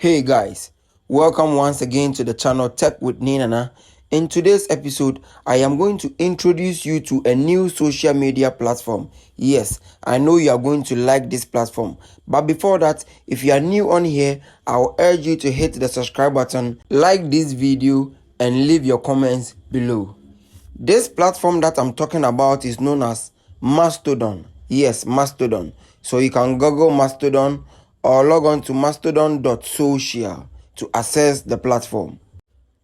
Hey guys, welcome once again to the channel Tech with NiiNana. In today's episode, I am going to introduce you to a new social media platform. Yes, I know you are going to like this platform. But before that, if you are new on here, I will urge you to hit the subscribe button, like this video, and leave your comments below. This platform that I'm talking about is known as Mastodon. Yes, Mastodon. So you can Google Mastodon or log on to mastodon.social to access the platform.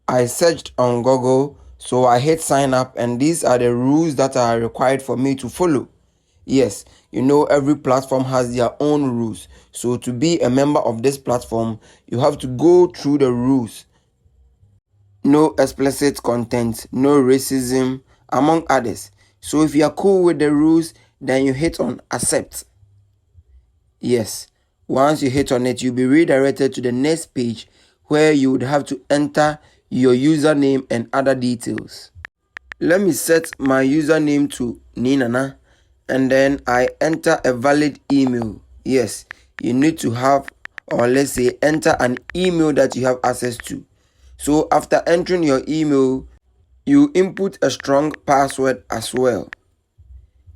I searched on Google, so I hit sign up, and these are the rules that are required for me to follow. Yes, you know every platform has their own rules. So to be a member of this platform, you have to go through the rules. No explicit content, no racism, among others. So if you are cool with the rules, then you hit on accept. Yes, once you hit on it, you'll be redirected to the next page where you would have to enter your username and other details. Let me set my username to NiiNana, and then I enter a valid email. Yes, you need to have, or let's say enter an email that you have access to. So after entering your email, you input a strong password as well.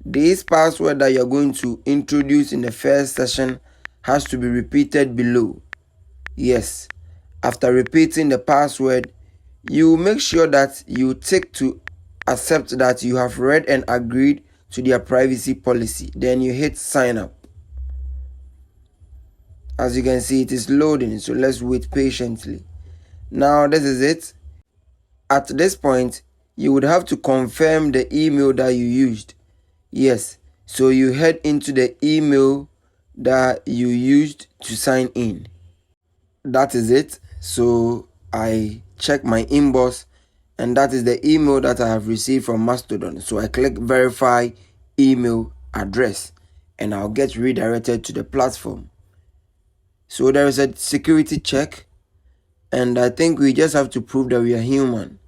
This password that you're going to introduce in the first session has to be repeated below. Yes, after repeating the password, you make sure that you tick to accept that you have read and agreed to their privacy policy. Then you hit sign up. As you can see, it is loading, so let's wait patiently. Now this is it. At this point, you would have to confirm the email that you used. Yes, so you head into the email that you used to sign in. That is it. So I check my inbox, and that is the email that I have received from Mastodon. So I click verify email address, and I'll get redirected to the platform. So there is a security check, and I think we just have to prove that we are human.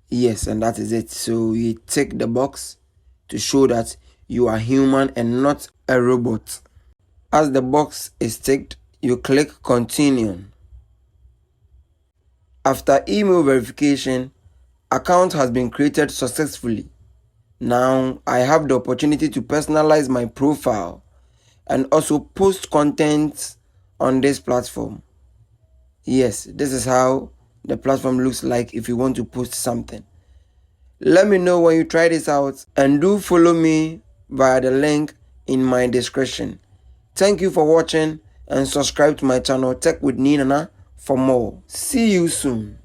Yes, and that is it. So you tick the box to show that you are human and not a robot. As the box is ticked, you click continue. After email verification, account has been created successfully. Now I have the opportunity to personalize my profile and also post content on this platform. Yes, this is how the platform looks like if you want to post something. Let me know when you try this out, and do follow me via the link in my description. Thank you for watching, and subscribe to my channel Tech with NiiNana for more. See you soon.